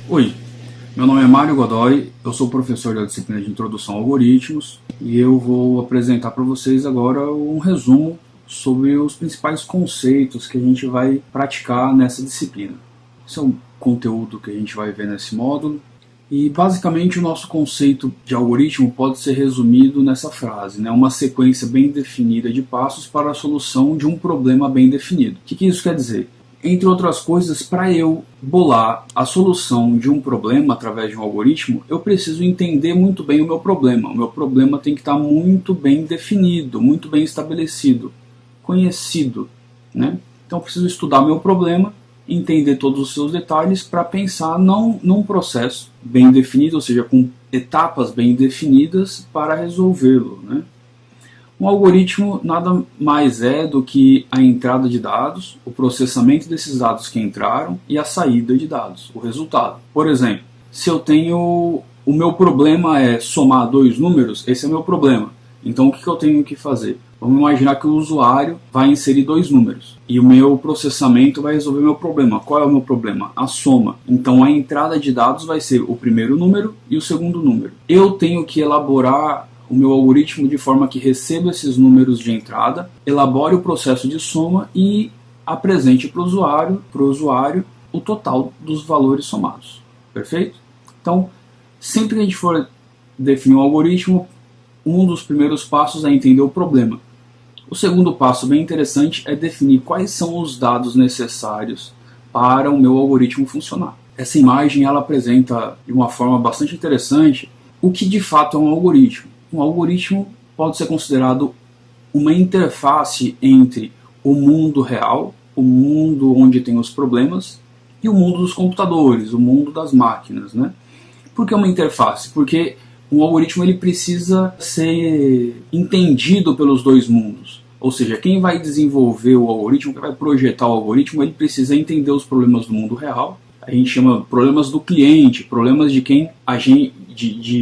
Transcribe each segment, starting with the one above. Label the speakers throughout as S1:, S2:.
S1: Oi, meu nome é Mário Godoy, eu sou professor da disciplina de Introdução a Algoritmos e eu vou apresentar para vocês agora um resumo sobre os principais conceitos que a gente vai praticar nessa disciplina. Esse é um conteúdo que a gente vai ver nesse módulo e basicamente o nosso conceito de algoritmo pode ser resumido nessa frase, né? Uma sequência bem definida de passos para a solução de um problema bem definido. O que isso quer dizer? Entre outras coisas, para eu bolar a solução de um problema através de um algoritmo, eu preciso entender muito bem o meu problema. O meu problema tem que estar muito bem definido, muito bem estabelecido, conhecido, né? Então eu preciso estudar meu problema, entender todos os seus detalhes para pensar não num processo bem definido, ou seja, com etapas bem definidas para resolvê-lo, né? Um algoritmo nada mais é do que a entrada de dados, o processamento desses dados que entraram e a saída de dados, o resultado. Por exemplo, se eu tenho... o meu problema é somar dois números, esse é o meu problema. Então o que eu tenho que fazer? Vamos imaginar que o usuário vai inserir dois números e o meu processamento vai resolver o meu problema. Qual é o meu problema? A soma. Então a entrada de dados vai ser o primeiro número e o segundo número. Eu tenho que elaborar o meu algoritmo de forma que receba esses números de entrada, elabore o processo de soma e apresente para o usuário o total dos valores somados. Perfeito? Então, sempre que a gente for definir um algoritmo, um dos primeiros passos é entender o problema. O segundo passo, bem interessante, é definir quais são os dados necessários para o meu algoritmo funcionar. Essa imagem ela apresenta de uma forma bastante interessante o que de fato é um algoritmo. Um algoritmo pode ser considerado uma interface entre o mundo real, o mundo onde tem os problemas, e o mundo dos computadores, o mundo das máquinas, né? Por que uma interface? Porque um algoritmo ele precisa ser entendido pelos dois mundos. Ou seja, quem vai desenvolver o algoritmo, quem vai projetar o algoritmo, ele precisa entender os problemas do mundo real. A gente chama problemas do cliente, problemas de quem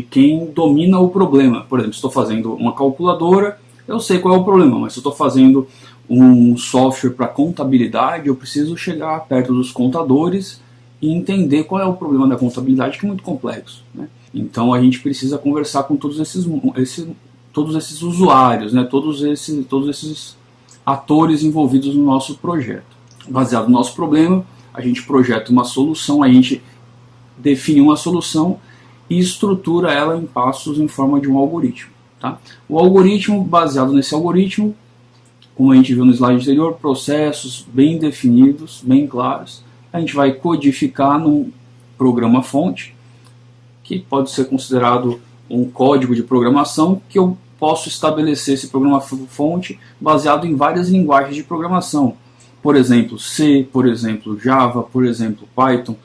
S1: quem domina o problema. Por exemplo, se estou fazendo uma calculadora, eu sei qual é o problema, mas se eu estou fazendo um software para contabilidade, eu preciso chegar perto dos contadores e entender qual é o problema da contabilidade, que é muito complexo, né? Então a gente precisa conversar com todos esses usuários, né? todos esses atores envolvidos no nosso projeto. Baseado no nosso problema, a gente projeta uma solução, a gente define uma solução e estrutura ela em passos em forma de um algoritmo. Tá? O algoritmo, baseado nesse algoritmo, como a gente viu no slide anterior, processos bem definidos, bem claros, a gente vai codificar num programa-fonte, que pode ser considerado um código de programação, que eu posso estabelecer esse programa-fonte baseado em várias linguagens de programação. Por exemplo, C, por exemplo, Java, por exemplo, Python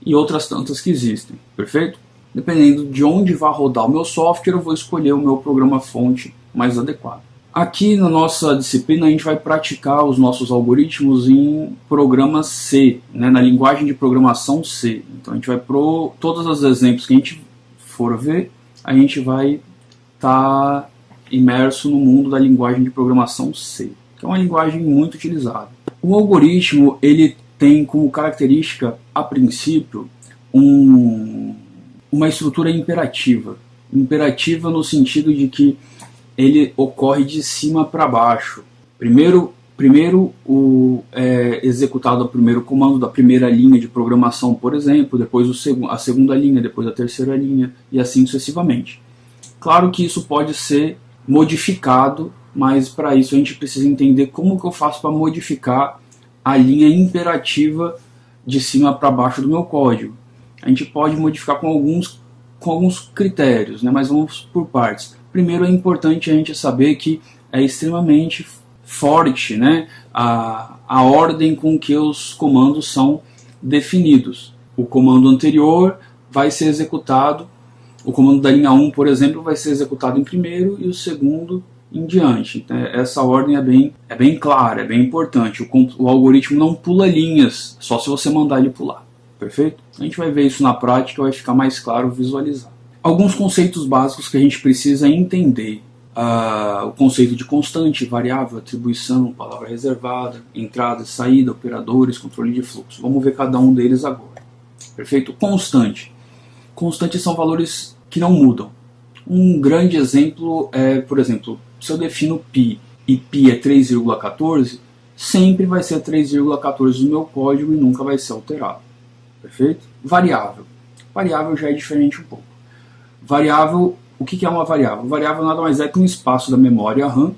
S1: e outras tantas que existem. Perfeito? Dependendo de onde vai rodar o meu software, eu vou escolher o meu programa-fonte mais adequado. Aqui na nossa disciplina a gente vai praticar os nossos algoritmos em programa C, né, na linguagem de programação C. Então a gente vai todos os exemplos que a gente for ver, a gente vai estar imerso no mundo da linguagem de programação C, que é uma linguagem muito utilizada. O algoritmo ele tem como característica, a princípio, uma estrutura imperativa. Imperativa no sentido de que ele ocorre de cima para baixo. Primeiro é executado o primeiro comando da primeira linha de programação, por exemplo, depois a segunda linha, depois a terceira linha, e assim sucessivamente. Claro que isso pode ser modificado, mas para isso a gente precisa entender como que eu faço para modificar a linha imperativa de cima para baixo do meu código. A gente pode modificar com alguns critérios, né, mas vamos por partes. Primeiro é importante a gente saber que é extremamente forte, né, a ordem com que os comandos são definidos. O comando anterior vai ser executado, o comando da linha 1, por exemplo, vai ser executado em primeiro e o segundo em diante. Então, essa ordem é bem clara, é bem importante. O algoritmo não pula linhas, só se você mandar ele pular. Perfeito? A gente vai ver isso na prática, vai ficar mais claro visualizar. Alguns conceitos básicos que a gente precisa entender o conceito de constante, variável, atribuição, palavra reservada, entrada e saída, operadores, controle de fluxo. Vamos ver cada um deles agora. Perfeito? Constante. Constantes são valores que não mudam. Um grande exemplo é, por exemplo, se eu defino π e π é 3,14, sempre vai ser 3,14 no meu código e nunca vai ser alterado. Perfeito? Variável. Variável já é diferente um pouco. Variável, o que é uma variável? Variável nada mais é que um espaço da memória RAM,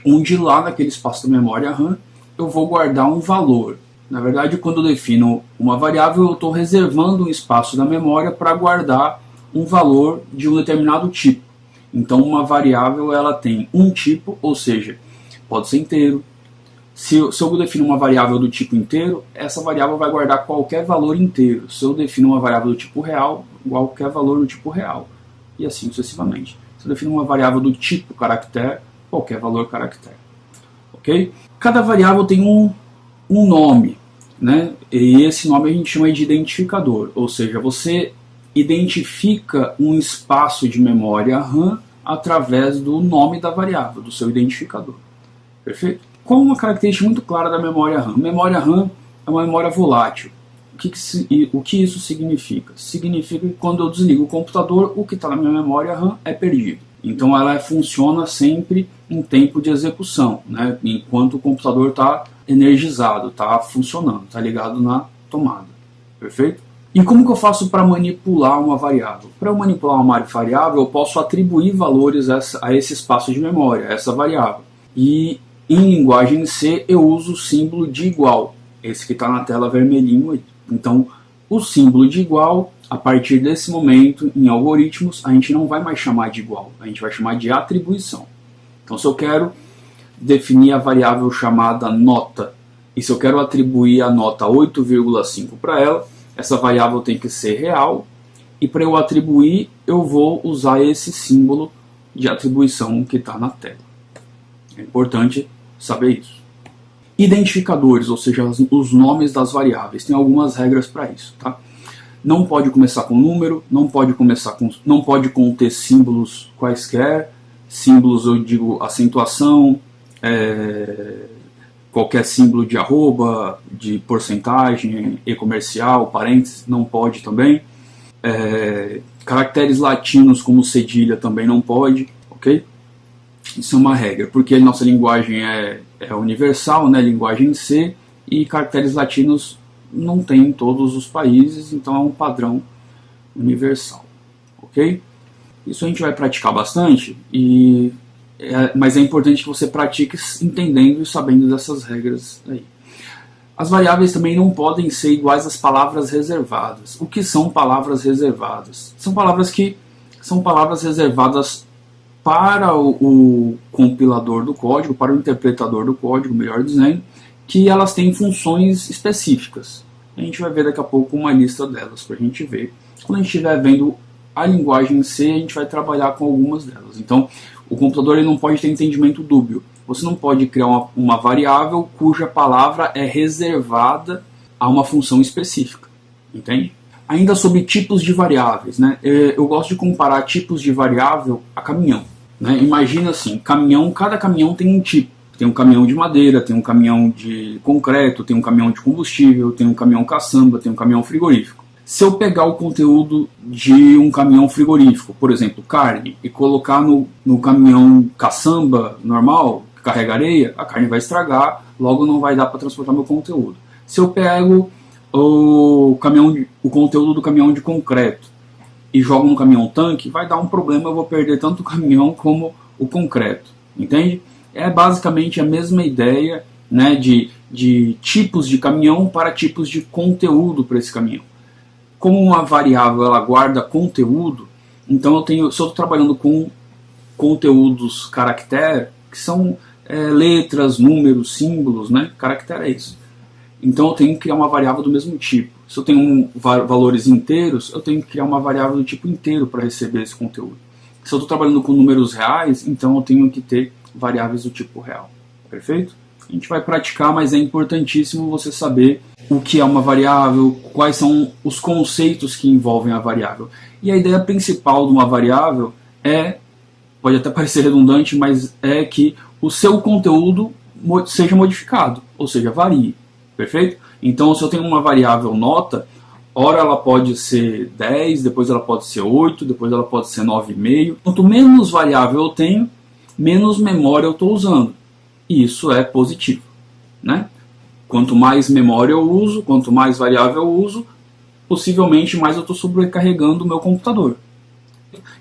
S1: onde lá naquele espaço da memória RAM eu vou guardar um valor. Na verdade, quando eu defino uma variável, eu estou reservando um espaço da memória para guardar um valor de um determinado tipo. Então, uma variável ela tem um tipo, ou seja, pode ser inteiro. Se eu defino uma variável do tipo inteiro, essa variável vai guardar qualquer valor inteiro. Se eu defino uma variável do tipo real, qualquer valor do tipo real. E assim sucessivamente. Se eu defino uma variável do tipo caractere, qualquer valor caractere. Ok? Cada variável tem um nome, né? E esse nome a gente chama de identificador. Ou seja, você identifica um espaço de memória RAM através do nome da variável, do seu identificador. Perfeito? Com uma característica muito clara da memória RAM. Memória RAM é uma memória volátil. O que isso significa? Significa que quando eu desligo o computador, o que está na minha memória RAM é perdido. Então ela funciona sempre em tempo de execução, né? Enquanto o computador está energizado, está funcionando, está ligado na tomada. Perfeito? E como que eu faço para manipular uma variável? Para eu manipular uma variável, eu posso atribuir valores a esse espaço de memória, a essa variável. E em linguagem C eu uso o símbolo de igual, esse que está na tela vermelhinho aí. Então, o símbolo de igual, a partir desse momento, em algoritmos, a gente não vai mais chamar de igual, a gente vai chamar de atribuição. Então, se eu quero definir a variável chamada nota, e se eu quero atribuir a nota 8,5 para ela, essa variável tem que ser real, e para eu atribuir, eu vou usar esse símbolo de atribuição que está na tela. É importante saber isso. Identificadores, ou seja, os nomes das variáveis, tem algumas regras para isso, tá? Não pode começar com número, não pode conter símbolos quaisquer, símbolos eu digo acentuação, qualquer símbolo de arroba, de porcentagem, e-comercial, parênteses, não pode também. Caracteres latinos como cedilha também não pode, ok? Isso é uma regra, porque a nossa linguagem é universal, né, linguagem C, e caracteres latinos não tem em todos os países, então é um padrão universal, ok? Isso a gente vai praticar bastante, mas é importante que você pratique entendendo e sabendo dessas regras aí. As variáveis também não podem ser iguais às palavras reservadas. O que são palavras reservadas? São palavras reservadas para o compilador do código, para o interpretador do código, melhor dizendo, que elas têm funções específicas. A gente vai ver daqui a pouco uma lista delas para a gente ver. Quando a gente estiver vendo a linguagem em C, a gente vai trabalhar com algumas delas. Então, o computador ele não pode ter entendimento dúbio. Você não pode criar uma variável cuja palavra é reservada a uma função específica. Entende? Ainda sobre tipos de variáveis, né? Eu gosto de comparar tipos de variável a caminhão. Né? Imagina assim, cada caminhão tem um tipo. Tem um caminhão de madeira, tem um caminhão de concreto, tem um caminhão de combustível, tem um caminhão caçamba, tem um caminhão frigorífico. Se eu pegar o conteúdo de um caminhão frigorífico, por exemplo, carne, e colocar no caminhão caçamba normal, que carrega areia, a carne vai estragar, logo não vai dar para transportar meu conteúdo. Se eu pego o conteúdo do caminhão de concreto e jogo no caminhão tanque, vai dar um problema, eu vou perder tanto o caminhão como o concreto, entende? É basicamente a mesma ideia, né, de tipos de caminhão para tipos de conteúdo para esse caminhão. Como uma variável ela guarda conteúdo, então se eu estou trabalhando com conteúdos caractere, que são letras, números, símbolos, né? Caractere é isso. Então eu tenho que criar uma variável do mesmo tipo. Se eu tenho valores inteiros, eu tenho que criar uma variável do tipo inteiro para receber esse conteúdo. Se eu estou trabalhando com números reais, então eu tenho que ter variáveis do tipo real. Perfeito? A gente vai praticar, mas é importantíssimo você saber o que é uma variável, quais são os conceitos que envolvem a variável. E a ideia principal de uma variável é pode até parecer redundante, mas é que o seu conteúdo seja modificado, ou seja, varie, perfeito? Então, se eu tenho uma variável nota, ora ela pode ser 10, depois ela pode ser 8, depois ela pode ser 9,5. Quanto menos variável eu tenho, menos memória eu estou usando. E isso é positivo, né? Quanto mais memória eu uso, quanto mais variável eu uso, possivelmente mais eu estou sobrecarregando o meu computador.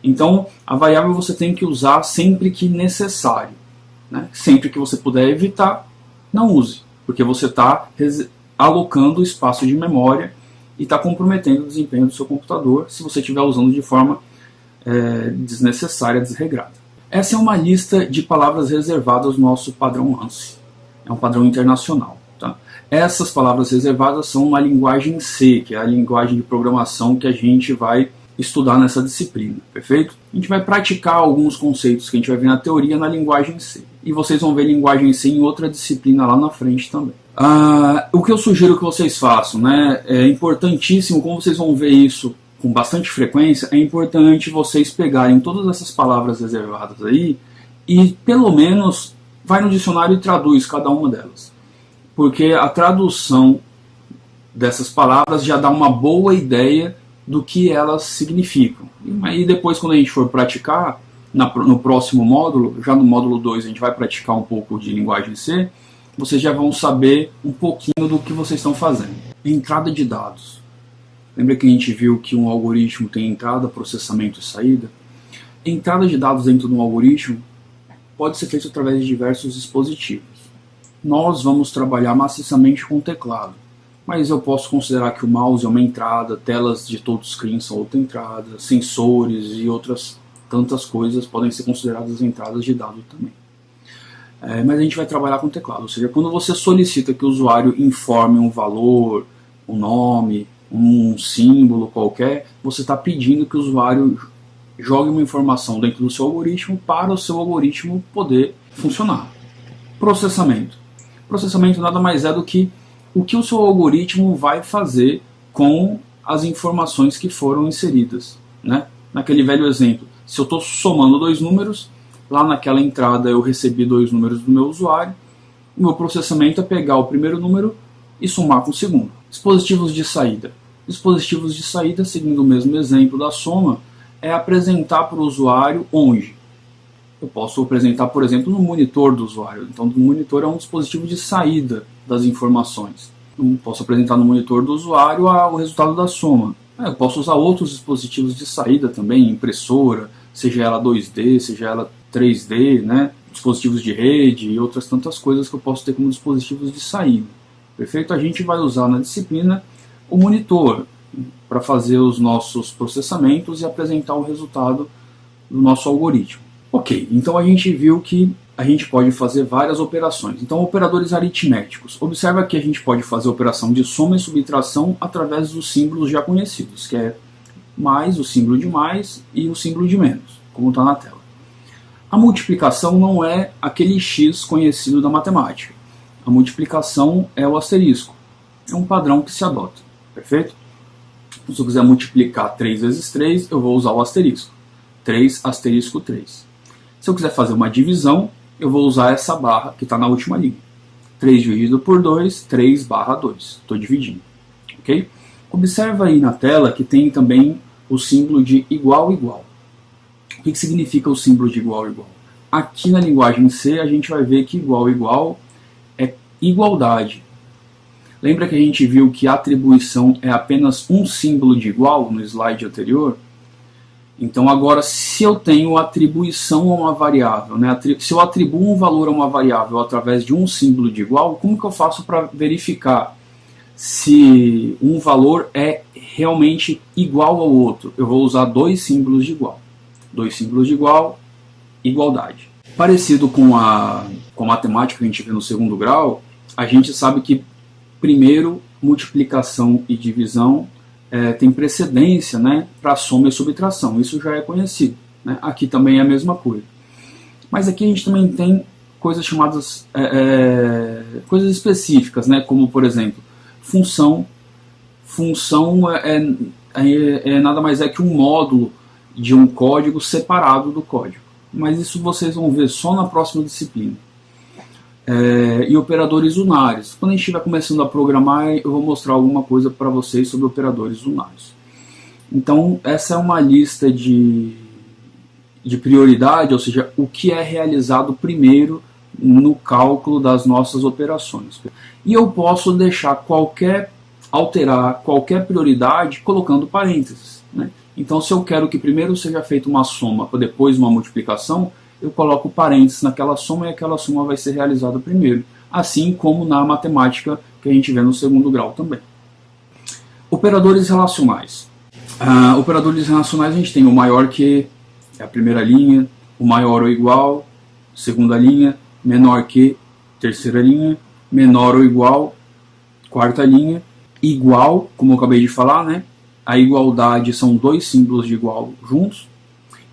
S1: Então, a variável você tem que usar sempre que necessário, né? Sempre que você puder evitar, não use, porque você está alocando espaço de memória e está comprometendo o desempenho do seu computador se você estiver usando de forma desnecessária, desregrada. Essa é uma lista de palavras reservadas no nosso padrão ANSI. É um padrão internacional. Tá? Essas palavras reservadas são na linguagem C, que é a linguagem de programação que a gente vai estudar nessa disciplina, perfeito? A gente vai praticar alguns conceitos que a gente vai ver na teoria na linguagem C. E vocês vão ver linguagem C em outra disciplina lá na frente também. O que eu sugiro que vocês façam, né? É importantíssimo, como vocês vão ver isso com bastante frequência, é importante vocês pegarem todas essas palavras reservadas aí e pelo menos vai no dicionário e traduz cada uma delas. Porque a tradução dessas palavras já dá uma boa ideia do que elas significam. E aí depois, quando a gente for praticar, no próximo módulo, já no módulo 2 a gente vai praticar um pouco de linguagem C, vocês já vão saber um pouquinho do que vocês estão fazendo. Entrada de dados. Lembra que a gente viu que um algoritmo tem entrada, processamento e saída? Entrada de dados dentro de um algoritmo pode ser feita através de diversos dispositivos. Nós vamos trabalhar maciçamente com o teclado, mas eu posso considerar que o mouse é uma entrada, telas de touchscreen são outra entrada, sensores e outras tantas coisas podem ser consideradas entradas de dados também. Mas a gente vai trabalhar com teclado, ou seja, quando você solicita que o usuário informe um valor, um nome, um símbolo qualquer, você está pedindo que o usuário jogue uma informação dentro do seu algoritmo para o seu algoritmo poder funcionar. Processamento. Processamento nada mais é do que o que o seu algoritmo vai fazer com as informações que foram inseridas, né? Naquele velho exemplo, se eu estou somando dois números, lá naquela entrada eu recebi dois números do meu usuário, o meu processamento é pegar o primeiro número e somar com o segundo. Dispositivos de saída. Dispositivos de saída, seguindo o mesmo exemplo da soma, é apresentar para o usuário onde? Eu posso apresentar, por exemplo, no monitor do usuário. Então, o monitor é um dispositivo de saída das informações. Eu posso apresentar no monitor do usuário o resultado da soma. Eu posso usar outros dispositivos de saída também, impressora, seja ela 2D, seja ela 3D, né? Dispositivos de rede e outras tantas coisas que eu posso ter como dispositivos de saída. Perfeito? A gente vai usar na disciplina o monitor para fazer os nossos processamentos e apresentar o resultado do nosso algoritmo. Ok, então a gente viu que a gente pode fazer várias operações. Então, operadores aritméticos. Observa que a gente pode fazer a operação de soma e subtração através dos símbolos já conhecidos, que é mais, o símbolo de mais e o símbolo de menos, como está na tela. A multiplicação não é aquele x conhecido da matemática. A multiplicação é o asterisco. É um padrão que se adota, perfeito? Então, se eu quiser multiplicar 3 vezes 3, eu vou usar o asterisco. 3 asterisco 3. Se eu quiser fazer uma divisão, eu vou usar essa barra que está na última linha. 3 dividido por 2, 3 barra 2. Estou dividindo. Ok? Observa aí na tela que tem também o símbolo de igual, igual. O que significa o símbolo de igual, igual? Aqui na linguagem C, a gente vai ver que igual, igual é igualdade. Lembra que a gente viu que a atribuição é apenas um símbolo de igual no slide anterior? Então agora, se eu tenho atribuição a uma variável, né? Se eu atribuo um valor a uma variável através de um símbolo de igual, como que eu faço para verificar se um valor é realmente igual ao outro? Eu vou usar dois símbolos de igual. Dois símbolos de igual, igualdade. Parecido com a matemática que a gente vê no segundo grau, a gente sabe que primeiro multiplicação e divisão tem precedência, né, para soma e subtração. Isso já é conhecido. Né? Aqui também é a mesma coisa. Mas aqui a gente também tem coisas chamadas coisas específicas, né, como por exemplo função. Função nada mais é que um módulo de um código separado do código. mas isso vocês vão ver só na próxima disciplina. E operadores unários. Quando a gente estiver começando a programar, eu vou mostrar alguma coisa para vocês sobre operadores unários. Então, essa é uma lista de prioridade, ou seja, o que é realizado primeiro no cálculo das nossas operações. E eu posso alterar qualquer prioridade colocando parênteses, né? Então, se eu quero que primeiro seja feita uma soma, depois uma multiplicação, eu coloco parênteses naquela soma e aquela soma vai ser realizada primeiro. Assim como na matemática que a gente vê no segundo grau também. Operadores relacionais. Operadores relacionais a gente tem o maior que, é a primeira linha, o maior ou igual, segunda linha, menor que, terceira linha, menor ou igual, quarta linha, igual, como eu acabei de falar, né? A igualdade são dois símbolos de igual juntos,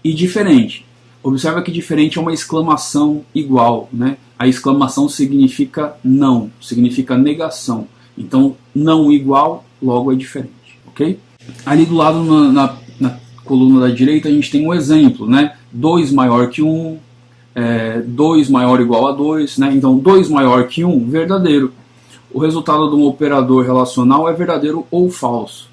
S1: e diferente. Observa que diferente é uma exclamação igual, né? A exclamação significa não, significa negação. Então, não igual, logo é diferente, ok? Ali do lado, na coluna da direita, a gente tem um exemplo, né? 2 maior que 1, 2 maior ou igual a 2, né? Então, 2 maior que 1, verdadeiro. O resultado de um operador relacional é verdadeiro ou falso.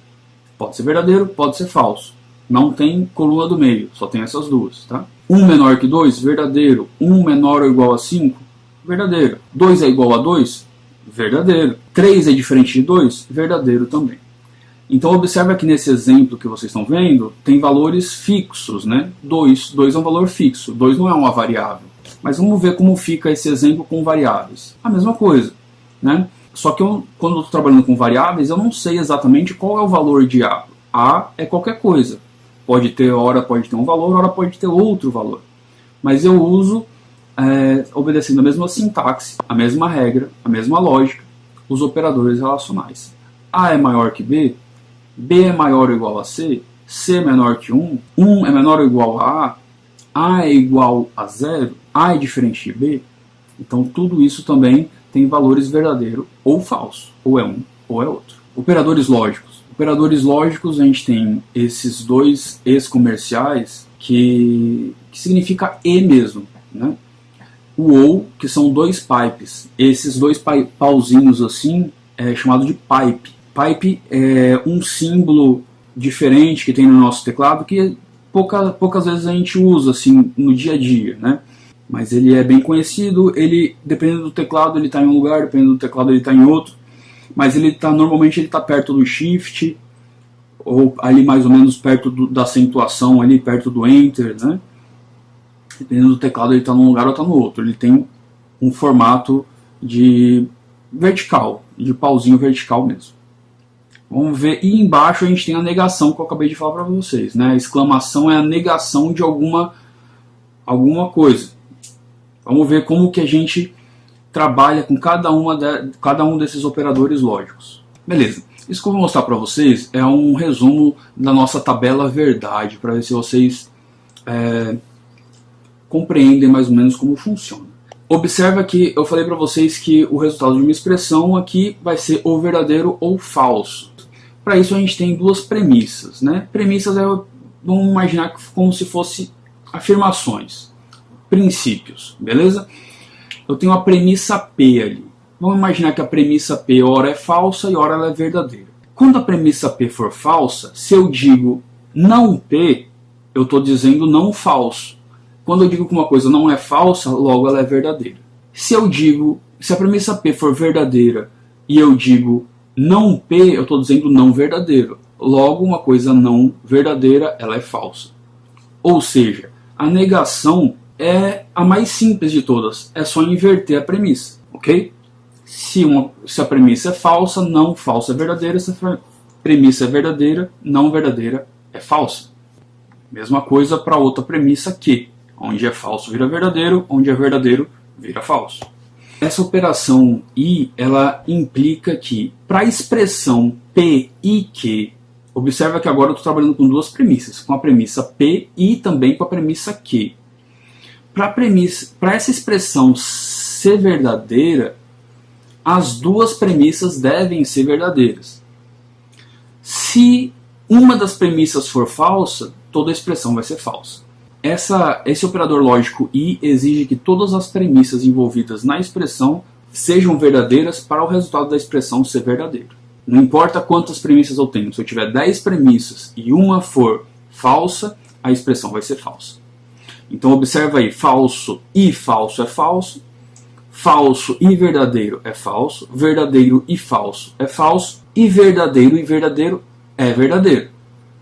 S1: Pode ser verdadeiro, pode ser falso. Não tem coluna do meio, só tem essas duas, tá? 1 menor que 2, verdadeiro. 1 menor ou igual a 5, verdadeiro. 2 é igual a 2, verdadeiro. 3 é diferente de 2, verdadeiro também. Então observa que nesse exemplo que vocês estão vendo, tem valores fixos, né? 2 é um valor fixo, 2 não é uma variável. Mas vamos ver como fica esse exemplo com variáveis. A mesma coisa, né? Só que quando eu estou trabalhando com variáveis, eu não sei exatamente qual é o valor de A. A é qualquer coisa. Pode ter, hora pode ter um valor, hora pode ter outro valor. Mas eu uso, obedecendo a mesma sintaxe, a mesma regra, a mesma lógica, os operadores relacionais. A é maior que B, B é maior ou igual a C, C é menor que 1, 1 é menor ou igual a A é igual a 0, A é diferente de B. Então tudo isso também tem valores verdadeiro ou falso, ou é um ou é outro. Operadores lógicos. Operadores lógicos, a gente tem esses dois es comerciais que significa e mesmo, né? O ou, que são dois pipes. Esses dois pauzinhos assim é chamado de pipe. Pipe é um símbolo diferente que tem no nosso teclado que poucas vezes a gente usa assim no dia a dia, né? Mas ele é bem conhecido. Ele, dependendo do teclado, ele está em um lugar, dependendo do teclado, ele está em outro. Mas normalmente ele está perto do shift, ou ali mais ou menos perto da acentuação, ali perto do enter, né? Dependendo do teclado, ele está num lugar ou está no outro. Ele tem um formato de vertical, de pauzinho vertical mesmo. Vamos ver, e embaixo a gente tem a negação que eu acabei de falar para vocês, né? A exclamação é a negação de alguma coisa. Vamos ver como que a gente trabalha com cada um desses operadores lógicos. Beleza, isso que eu vou mostrar para vocês é um resumo da nossa tabela verdade, para ver se vocês compreendem mais ou menos como funciona. Observa que eu falei para vocês que o resultado de uma expressão aqui vai ser ou verdadeiro ou falso. Para isso a gente tem duas premissas, né? Premissas vamos imaginar como se fossem afirmações, princípios, beleza? Eu tenho a premissa P ali. Vamos imaginar que a premissa P ora é falsa e ora ela é verdadeira. Quando a premissa P for falsa, se eu digo não P, eu estou dizendo não falso. Quando eu digo que uma coisa não é falsa, logo ela é verdadeira. Se a premissa P for verdadeira e eu digo não P, eu estou dizendo não verdadeiro. Logo, uma coisa não verdadeira, ela é falsa. Ou seja, a negação é a mais simples de todas. É só inverter a premissa, ok? Se a premissa é falsa, não falsa é verdadeira. Se a premissa é verdadeira, não verdadeira é falsa. Mesma coisa para outra premissa que, onde é falso vira verdadeiro, onde é verdadeiro vira falso. Essa operação I, ela implica que, para a expressão P e Q, observa que agora eu estou trabalhando com duas premissas, com a premissa P e também com a premissa Q. Para essa expressão ser verdadeira, as duas premissas devem ser verdadeiras. Se uma das premissas for falsa, toda a expressão vai ser falsa. esse operador lógico I exige que todas as premissas envolvidas na expressão sejam verdadeiras para o resultado da expressão ser verdadeiro. Não importa quantas premissas eu tenho, se eu tiver 10 premissas e uma for falsa, a expressão vai ser falsa. Então observa aí, falso e falso é falso, falso e verdadeiro é falso, verdadeiro e falso é falso, e verdadeiro é verdadeiro.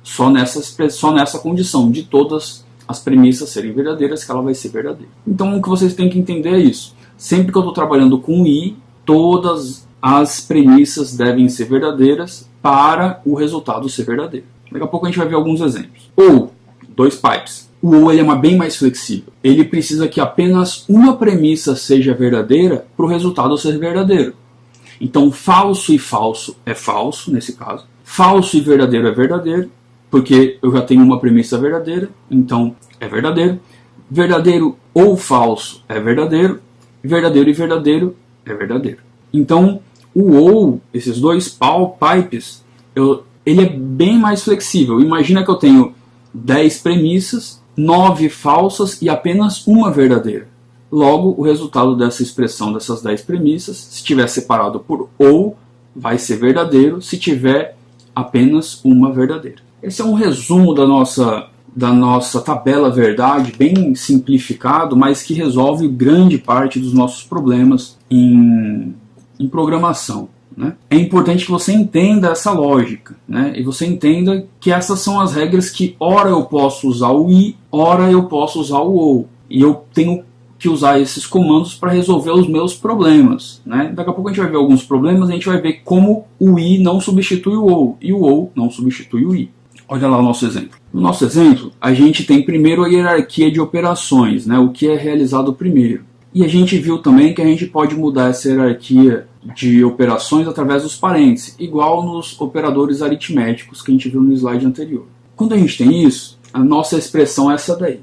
S1: Só nessa condição de todas as premissas serem verdadeiras que ela vai ser verdadeira. Então o que vocês têm que entender é isso. Sempre que eu estou trabalhando com I, todas as premissas devem ser verdadeiras para o resultado ser verdadeiro. Daqui a pouco a gente vai ver alguns exemplos. Ou, dois pipes. O ou ele é bem mais flexível. Ele precisa que apenas uma premissa seja verdadeira para o resultado ser verdadeiro. Então, falso e falso é falso, nesse caso. Falso e verdadeiro é verdadeiro, porque eu já tenho uma premissa verdadeira, então é verdadeiro. Verdadeiro ou falso é verdadeiro. Verdadeiro e verdadeiro é verdadeiro. Então, o ou, esses dois pipes, ele é bem mais flexível. Imagina que eu tenho 10 premissas, 9 falsas e apenas uma verdadeira. Logo, o resultado dessa expressão dessas 10 premissas, se estiver separado por ou, vai ser verdadeiro, se tiver apenas uma verdadeira. Esse é um resumo da nossa tabela verdade, bem simplificado, mas que resolve grande parte dos nossos problemas em programação. Né? É importante que você entenda essa lógica, né? E você entenda que essas são as regras que ora eu posso usar o i, ora eu posso usar o ou. E eu tenho que usar esses comandos para resolver os meus problemas. Né? Daqui a pouco a gente vai ver alguns problemas e a gente vai ver como o i não substitui o ou e o ou não substitui o i. Olha lá o nosso exemplo. No nosso exemplo, a gente tem primeiro a hierarquia de operações, né? O que é realizado primeiro. E a gente viu também que a gente pode mudar essa hierarquia de operações através dos parênteses, igual nos operadores aritméticos que a gente viu no slide anterior. Quando a gente tem isso, a nossa expressão é essa daí.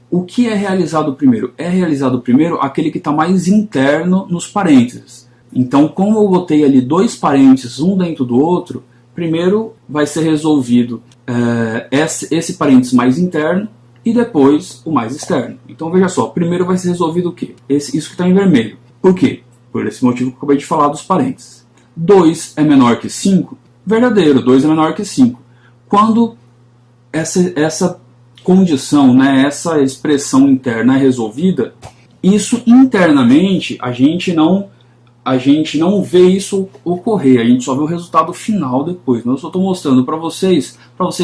S1: O que é realizado primeiro? É realizado primeiro aquele que está mais interno nos parênteses. Então, como eu botei ali dois parênteses, um dentro do outro, primeiro vai ser resolvido esse parênteses mais interno e depois o mais externo. Então veja só, primeiro vai ser resolvido o quê? Isso que está em vermelho. Por quê? Por esse motivo que eu acabei de falar dos parênteses. 2 é menor que 5? Verdadeiro, 2 é menor que 5. Quando essa condição, né, essa expressão interna é resolvida, isso internamente a gente não vê isso ocorrer, a gente só vê o resultado final depois. Eu só estou mostrando para vocês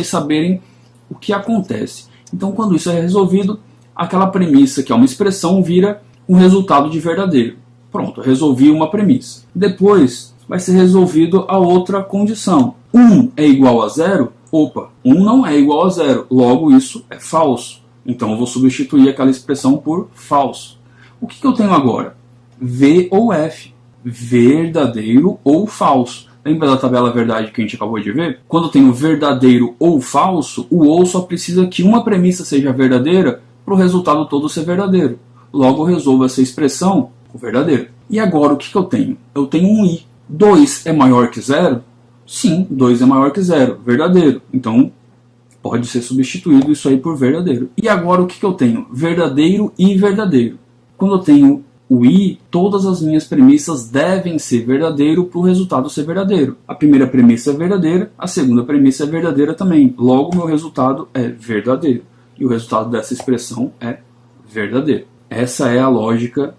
S1: saberem o que acontece. Então, quando isso é resolvido, aquela premissa, que é uma expressão, vira um resultado de verdadeiro. Pronto, eu resolvi uma premissa. Depois vai ser resolvido a outra condição. 1 é igual a 0? Opa, 1 não é igual a 0, logo isso é falso. Então eu vou substituir aquela expressão por falso. O que eu tenho agora? V ou F. Verdadeiro ou falso. Lembra da tabela verdade que a gente acabou de ver? Quando eu tenho verdadeiro ou falso, o ou só precisa que uma premissa seja verdadeira para o resultado todo ser verdadeiro. Logo eu resolvo essa expressão com verdadeiro. E agora o que eu tenho? Eu tenho um i. 2 é maior que 0? Sim, 2 é maior que 0. Verdadeiro. Então pode ser substituído isso aí por verdadeiro. E agora o que eu tenho? Verdadeiro e verdadeiro. Quando eu tenho o i, todas as minhas premissas devem ser verdadeiro para o resultado ser verdadeiro. A primeira premissa é verdadeira, a segunda premissa é verdadeira também. Logo, meu resultado é verdadeiro. E o resultado dessa expressão é verdadeiro. Essa é a lógica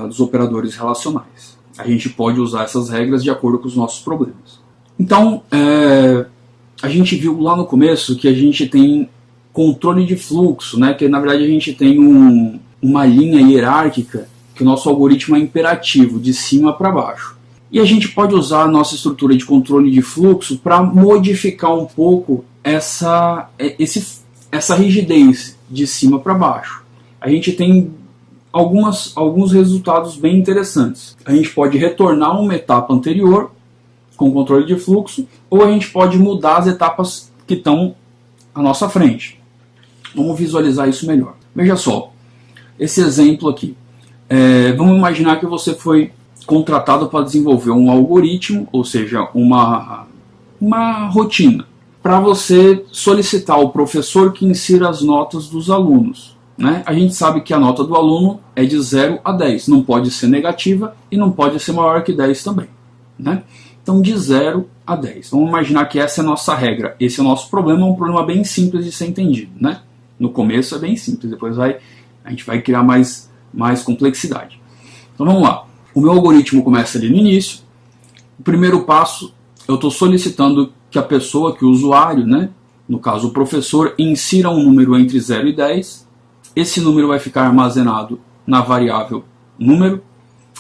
S1: dos operadores relacionais. A gente pode usar essas regras de acordo com os nossos problemas. Então, a gente viu lá no começo que a gente tem controle de fluxo, né? Que na verdade a gente tem uma linha hierárquica que o nosso algoritmo é imperativo, de cima para baixo. E a gente pode usar a nossa estrutura de controle de fluxo para modificar um pouco essa rigidez de cima para baixo. A gente tem alguns resultados bem interessantes. A gente pode retornar uma etapa anterior com controle de fluxo, ou a gente pode mudar as etapas que estão à nossa frente. Vamos visualizar isso melhor. Veja só. Esse exemplo aqui. Vamos imaginar que você foi contratado para desenvolver um algoritmo, ou seja, uma rotina. para você solicitar ao professor que insira as notas dos alunos. Né? A gente sabe que a nota do aluno é de 0 a 10, não pode ser negativa e não pode ser maior que 10 também. Né? Então, de 0 a 10. Vamos imaginar que essa é a nossa regra. Esse é o nosso problema, é um problema bem simples de ser entendido. Né? No começo é bem simples, depois a gente vai criar mais complexidade. Então vamos lá. O meu algoritmo começa ali no início. O primeiro passo, eu estou solicitando que a pessoa, que o usuário, né, no caso o professor, insira um número entre 0 e 10. Esse número vai ficar armazenado na variável número.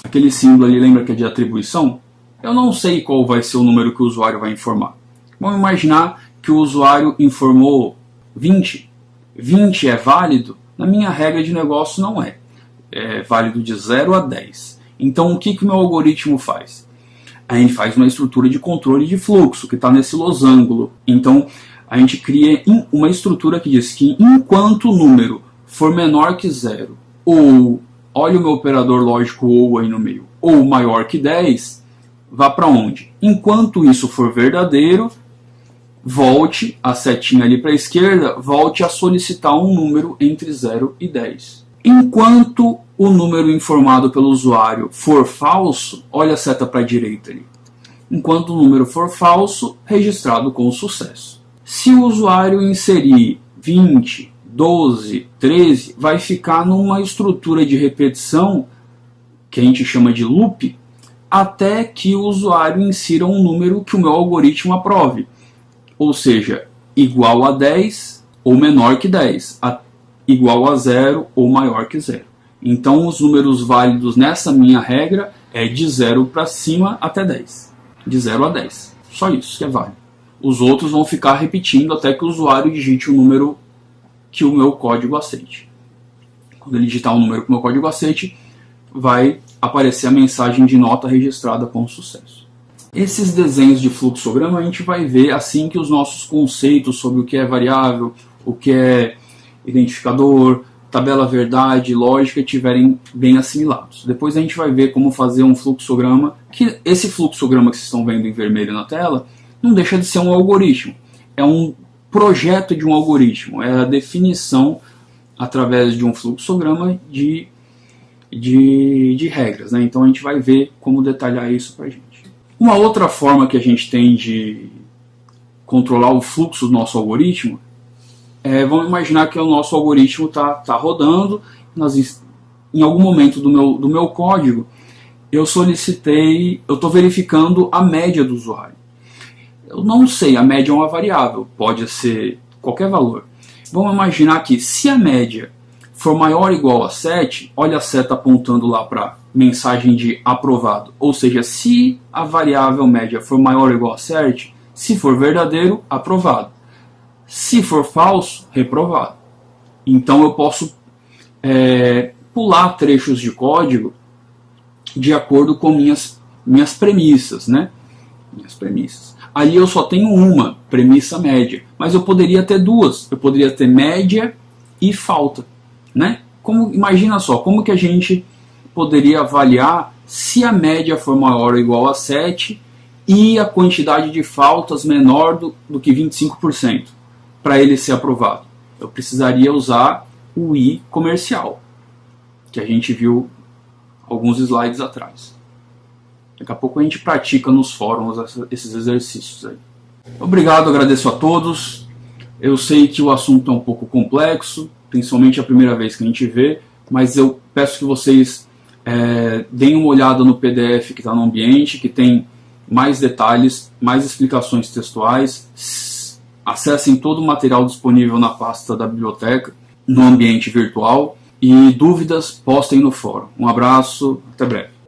S1: Aquele símbolo ali, lembra que é de atribuição? Eu não sei qual vai ser o número que o usuário vai informar. Vamos imaginar que o usuário informou 20. 20 é válido? Na minha regra de negócio não é. É válido de 0 a 10. Então o que o meu algoritmo faz? A gente faz uma estrutura de controle de fluxo, que está nesse losango. Então a gente cria uma estrutura que diz que enquanto o número for menor que 0, ou, olha o meu operador lógico ou aí no meio, ou maior que 10, vá para onde? Enquanto isso for verdadeiro, volte a setinha ali para a esquerda, volte a solicitar um número entre 0 e 10. Enquanto o número informado pelo usuário for falso, olha a seta para a direita ali. Enquanto o número for falso, registrado com sucesso. Se o usuário inserir 20, 12, 13, vai ficar numa estrutura de repetição, que a gente chama de loop, até que o usuário insira um número que o meu algoritmo aprove. Ou seja, igual a 10 ou menor que 10, igual a 0 ou maior que 0. Então os números válidos nessa minha regra é de 0 para cima até 10. De 0 a 10. Só isso que é válido. Os outros vão ficar repetindo até que o usuário digite o número que o meu código aceite. Quando ele digitar um número que o meu código aceite, vai aparecer a mensagem de nota registrada com sucesso. Esses desenhos de fluxograma a gente vai ver assim que os nossos conceitos sobre o que é variável, o que é identificador, tabela verdade, lógica estiverem bem assimilados. Depois a gente vai ver como fazer um fluxograma, que esse fluxograma que vocês estão vendo em vermelho na tela, não deixa de ser um algoritmo. É um projeto de um algoritmo, é a definição através de um fluxograma de regras. Né? Então a gente vai ver como detalhar isso para a gente. Uma outra forma que a gente tem de controlar o fluxo do nosso algoritmo vamos imaginar que o nosso algoritmo está rodando, em algum momento do meu código eu estou verificando a média do usuário. Eu não sei, a média é uma variável, pode ser qualquer valor. Vamos imaginar que se a média for maior ou igual a 7, olha a seta apontando lá para mensagem de aprovado. Ou seja, se a variável média for maior ou igual a 7, se for verdadeiro, aprovado. Se for falso, reprovado. Então eu posso pular trechos de código de acordo com minhas premissas, né? Minhas premissas. Ali eu só tenho uma premissa média, mas eu poderia ter duas. Eu poderia ter média e falta, né? Imagina só, como que a gente poderia avaliar se a média for maior ou igual a 7 e a quantidade de faltas menor do que 25% para ele ser aprovado? Eu precisaria usar o i comercial, que a gente viu alguns slides atrás. Daqui a pouco a gente pratica nos fóruns esses exercícios aí. Obrigado, agradeço a todos. Eu sei que o assunto é um pouco complexo, principalmente a primeira vez que a gente vê, mas eu peço que vocês deem uma olhada no PDF que está no ambiente, que tem mais detalhes, mais explicações textuais. Acessem todo o material disponível na pasta da biblioteca, no ambiente virtual, e dúvidas postem no fórum. Um abraço, até breve.